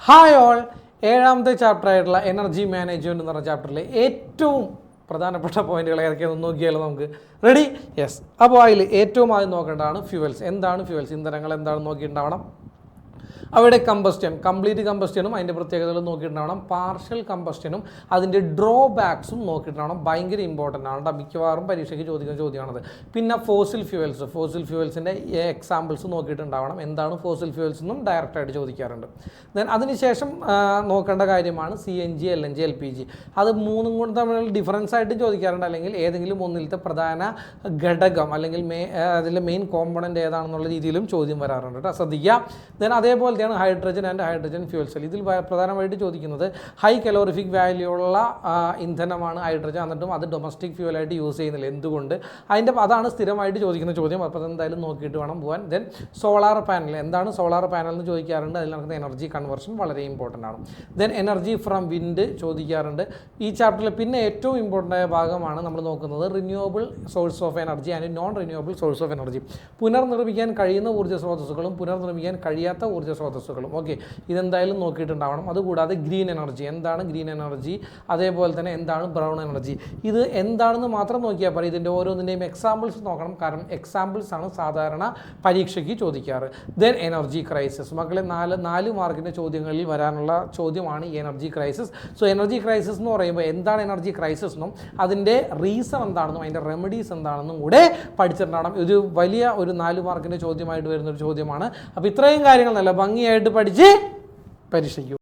Hi all, ഏഴാമത്തെ chapter ആയിട്ടുള്ള energy management എന്ന് പറഞ്ഞ ചാപ്റ്ററിലെ ഏറ്റവും പ്രധാനപ്പെട്ട പോയിന്റുകൾ ഏതൊക്കെയാണെന്ന് നോക്കിയാലോ നമുക്ക്. റെഡി? യെസ്. അപ്പോൾ അതിൽ ഏറ്റവും ആദ്യം നോക്കേണ്ടതാണ് ഫ്യൂവൽസ്. എന്താണ് ഫ്യൂവൽസ്? ഇന്ധനങ്ങൾ എന്താണെന്ന് നോക്കിയിട്ടുണ്ടാവണം. അവിടെ കമ്പസ്റ്റൻ, കംപ്ലീറ്റ് കമ്പസ്റ്റനും അതിൻ്റെ പ്രത്യേകതകളും നോക്കിയിട്ടുണ്ടാവണം. പാർഷ്യൽ കമ്പസ്റ്റനും അതിൻ്റെ ഡ്രോബാക്സും നോക്കിയിട്ടുണ്ടാവണം. ഭയങ്കര ഇമ്പോർട്ടൻ്റ് ആണ്. മിക്കവാറും പരീക്ഷയ്ക്ക് ചോദിക്കുന്ന ചോദ്യമാണത്. പിന്നെ ഫോസിൽ ഫ്യൂവൽസ്, ഫോസിൽ ഫ്യൂവൽസിൻ്റെ എക്സാമ്പിൾസ് നോക്കിയിട്ടുണ്ടാവണം. എന്താണ് ഫോസിൽ ഫ്യൂവൽസ് എന്നും ഡയറക്റ്റായിട്ട് ചോദിക്കാറുണ്ട്. ദെൻ അതിനുശേഷം നോക്കേണ്ട കാര്യമാണ് CNG, LNG, LPG. അത് മൂന്നും കൂടെ തമ്മിലുള്ള ഡിഫറൻസ് ആയിട്ട് ചോദിക്കാറുണ്ട്. അല്ലെങ്കിൽ ഏതെങ്കിലും ഒന്നിലത്തെ പ്രധാന ഘടകം അല്ലെങ്കിൽ അതിലെ മെയിൻ കോമ്പണൻ്റ് ഏതാണെന്നുള്ള രീതിയിലും ചോദ്യം വരാറുണ്ട് കേട്ടോ, ശ്രദ്ധിക്കുക. ദെൻ അതേപോലെ hydrogen and hydrogen fuel cell. ഇതിൽ പ്രധാനമായിട്ട് ചോദിക്കുന്നത് ഹൈ കലോറിഫിക് വാല്യൂ ഉള്ള ഇന്ധനമാണ് ഹൈഡ്രജൻ, എന്നിട്ടും അത് ഡൊമസ്റ്റിക് ഫ്യൂവലായിട്ട് യൂസ് ചെയ്യുന്നില്ല. എന്തുകൊണ്ട്? അതാണ് സ്ഥിരമായിട്ട് ചോദിക്കുന്ന ചോദ്യം. അപ്പോൾ അതെന്തായാലും നോക്കിയിട്ട് വേണം പോകാൻ. ദെൻ സോളാർ പാനൽ, എന്താണ് സോളാർ പാനൽ എന്ന് ചോദിക്കാറുണ്ട്. അതിൽ നടക്കുന്ന എനർജി കൺവേർഷൻ വളരെ ഇമ്പോർട്ടൻ്റ് ആണ്. ദെൻ എനർജി ഫ്രം വിൻഡ് ചോദിക്കാറുണ്ട് ഈ ചാപ്റ്ററിൽ. പിന്നെ ഏറ്റവും ഇമ്പോർട്ടൻ്റ് ആയ ഭാഗമാണ് നമ്മൾ നോക്കുന്നത് renewable source of energy and non renewable source of energy. പുനർനിർമ്മിക്കാൻ കഴിയുന്ന ഊർജ്ജ സ്രോതസ്സുകളും പുനർനിർമ്മിക്കാൻ കഴിയാത്ത ഊർജ്ജ സ്രോതസ്സുകളും. ഓക്കെ, ഇതെന്തായാലും നോക്കിയിട്ടുണ്ടാവണം. അതുകൂടാതെ ഗ്രീൻ എനർജി, എന്താണ് ഗ്രീൻ എനർജി, അതേപോലെ തന്നെ എന്താണ് ബ്രൗൺ എനർജി. ഇത് എന്താണെന്ന് മാത്രം നോക്കിയാൽ പറയും. ഇതിൻ്റെ ഓരോന്നിൻ്റെയും എക്സാമ്പിൾസ് നോക്കണം. കാരണം എക്സാമ്പിൾസ് ആണ് സാധാരണ പരീക്ഷയ്ക്ക് ചോദിക്കാറ്. Then energy crisis. മക്കളെ, നാല് മാർക്കിൻ്റെ ചോദ്യങ്ങളിൽ വരാനുള്ള ചോദ്യമാണ് ഈ energy crisis. So energy crisis എന്ന് പറയുമ്പോൾ എന്താണ് എനർജി ക്രൈസിസ് എന്നും അതിൻ്റെ റീസൺ എന്താണെന്നും അതിൻ്റെ റെമഡീസ് എന്താണെന്നും കൂടെ പഠിച്ചിട്ടുണ്ടാകണം. ഇത് വലിയ ഒരു 4 മാർക്കിൻ്റെ ചോദ്യമായിട്ട് വരുന്നൊരു ചോദ്യമാണ്. അപ്പോൾ ഇത്രയും കാര്യങ്ങൾ നല്ല ഭംഗിയായിട്ട് പഠിച്ച് പരീക്ഷിക്കൂ.